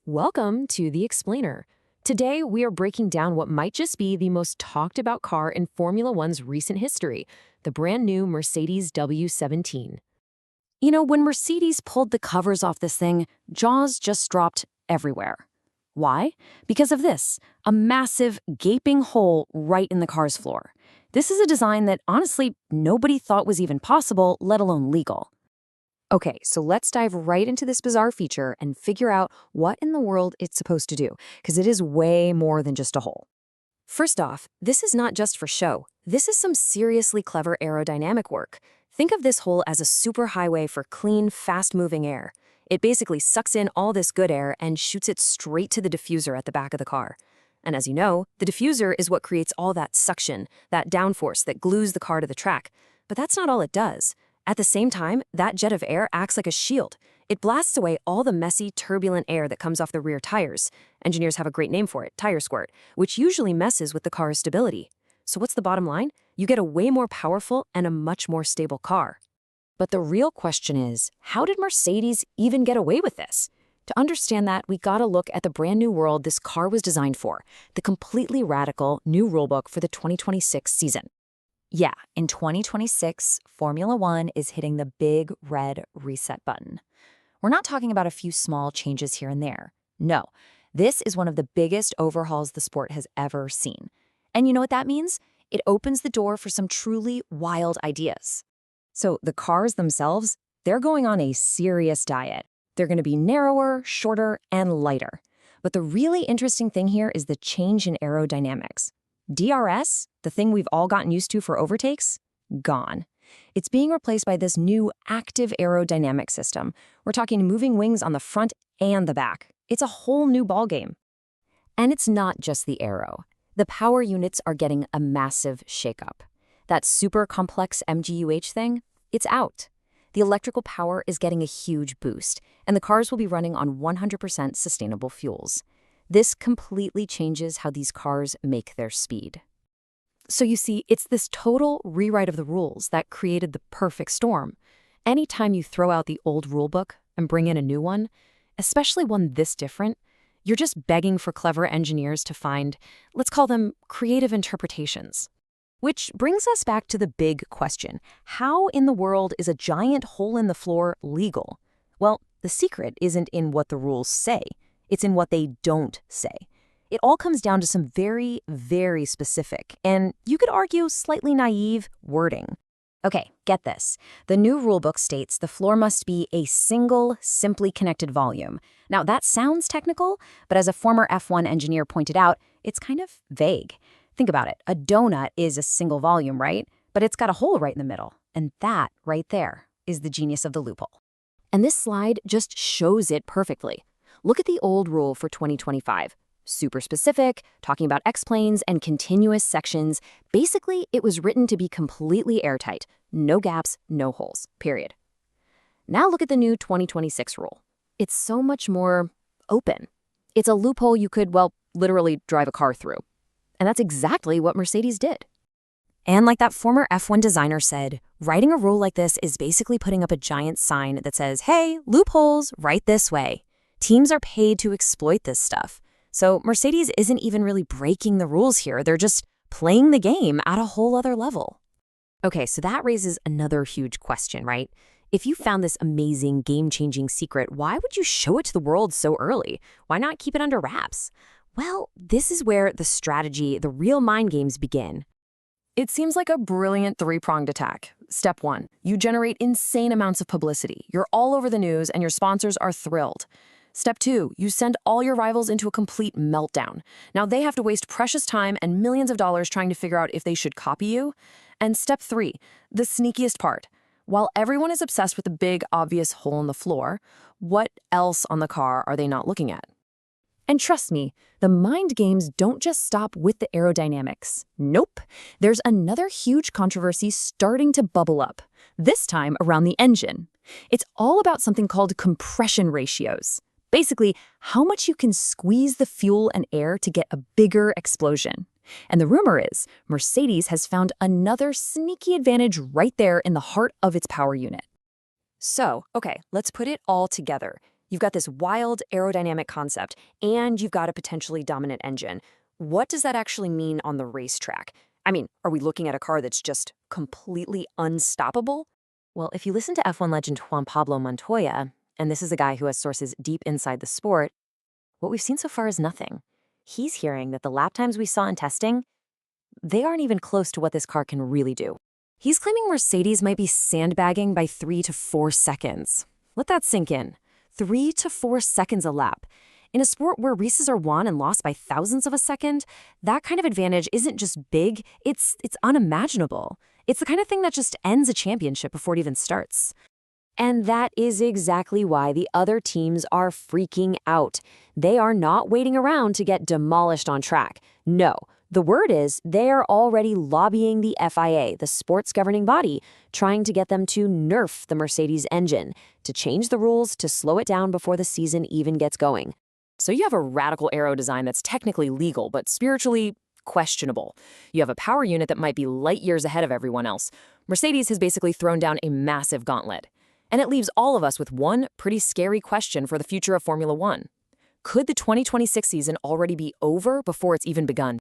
Welcome to The Explainer. Today, we are breaking down what might just be the most talked about car in Formula One's recent history, the brand new Mercedes W17. When Mercedes pulled the covers off this thing, jaws just dropped everywhere. Why? Because of this, a massive, gaping hole right in the car's floor. This is a design that, honestly, nobody thought was even possible, let alone legal. Okay, so let's dive right into this bizarre feature and figure out what in the world it's supposed to do, because it is way more than just a hole. First off, this is not just for show. This is some seriously clever aerodynamic work. Think of this hole as a superhighway for clean, fast-moving air. It basically sucks in all this good air and shoots it straight to the diffuser at the back of the car. And as you know, the diffuser is what creates all that suction, that downforce that glues the car to the track. But that's not all it does. At the same time, that jet of air acts like a shield. It blasts away all the messy, turbulent air that comes off the rear tires. Engineers have a great name for it, tire squirt, which usually messes with the car's stability. So what's the bottom line? You get a way more powerful and a much more stable car. But the real question is, how did Mercedes even get away with this? To understand that, we gotta look at the brand new world this car was designed for, the completely radical new rulebook for the 2026 season. Yeah, in 2026, Formula One is hitting the big red reset button. We're not talking about a few small changes here and there. No, this is one of the biggest overhauls the sport has ever seen. And you know what that means? It opens the door for some truly wild ideas. So the cars themselves, they're going on a serious diet. They're going to be narrower, shorter, and lighter. But the really interesting thing here is the change in aerodynamics. DRS, the thing we've all gotten used to for overtakes, gone. It's being replaced by this new active aerodynamic system. We're talking moving wings on the front and the back. It's a whole new ballgame. And it's not just the aero. The power units are getting a massive shakeup. That super complex MGUH thing, it's out. The electrical power is getting a huge boost, and the cars will be running on 100% sustainable fuels. This completely changes how these cars make their speed. So you see, it's this total rewrite of the rules that created the perfect storm. Anytime you throw out the old rulebook and bring in a new one, especially one this different, you're just begging for clever engineers to find, let's call them creative interpretations. Which brings us back to the big question. How in the world is a giant hole in the floor legal? Well, the secret isn't in what the rules say. It's in what they don't say. It all comes down to some very, very specific, and you could argue slightly naive, wording. Okay, get this. The new rulebook states the floor must be a single, simply connected volume. Now, that sounds technical, but as a former F1 engineer pointed out, it's kind of vague. Think about it. A donut is a single volume, right? But it's got a hole right in the middle. And that, right there, is the genius of the loophole. And this slide just shows it perfectly. Look at the old rule for 2025. Super specific, talking about X-planes and continuous sections. Basically, it was written to be completely airtight. No gaps, no holes, period. Now look at the new 2026 rule. It's so much more open. It's a loophole you could, well, literally drive a car through. And that's exactly what Mercedes did. And like that former F1 designer said, writing a rule like this is basically putting up a giant sign that says, hey, loopholes, right this way. Teams are paid to exploit this stuff. So Mercedes isn't even really breaking the rules here. They're just playing the game at a whole other level. Okay, so that raises another huge question, right? If you found this amazing, game-changing secret, why would you show it to the world so early? Why not keep it under wraps? Well, this is where the strategy, the real mind games begin. It seems like a brilliant three-pronged attack. Step 1, you generate insane amounts of publicity. You're all over the news and your sponsors are thrilled. Step 2, you send all your rivals into a complete meltdown. Now they have to waste precious time and millions of dollars trying to figure out if they should copy you. And step 3, the sneakiest part. While everyone is obsessed with the big, obvious hole in the floor, what else on the car are they not looking at? And trust me, the mind games don't just stop with the aerodynamics. Nope. There's another huge controversy starting to bubble up, this time around the engine. It's all about something called compression ratios. Basically, how much you can squeeze the fuel and air to get a bigger explosion. And the rumor is, Mercedes has found another sneaky advantage right there in the heart of its power unit. So, okay, let's put it all together. You've got this wild aerodynamic concept, and you've got a potentially dominant engine. What does that actually mean on the racetrack? I mean, are we looking at a car that's just completely unstoppable? Well, if you listen to F1 legend Juan Pablo Montoya, and this is a guy who has sources deep inside the sport, what we've seen so far is nothing. He's hearing that the lap times we saw in testing, they aren't even close to what this car can really do. He's claiming Mercedes might be sandbagging by 3 to 4 seconds. Let that sink in. 3 to 4 seconds a lap. In a sport where races are won and lost by thousandths of a second, that kind of advantage isn't just big, it's unimaginable. It's the kind of thing that just ends a championship before it even starts. And that is exactly why the other teams are freaking out. They are not waiting around to get demolished on track. No, the word is they are already lobbying the FIA, the sports governing body, trying to get them to nerf the Mercedes engine, to change the rules to slow it down before the season even gets going. So you have a radical aero design that's technically legal, but spiritually questionable. You have a power unit that might be light years ahead of everyone else. Mercedes has basically thrown down a massive gauntlet. And it leaves all of us with one pretty scary question for the future of Formula One. Could the 2026 season already be over before it's even begun?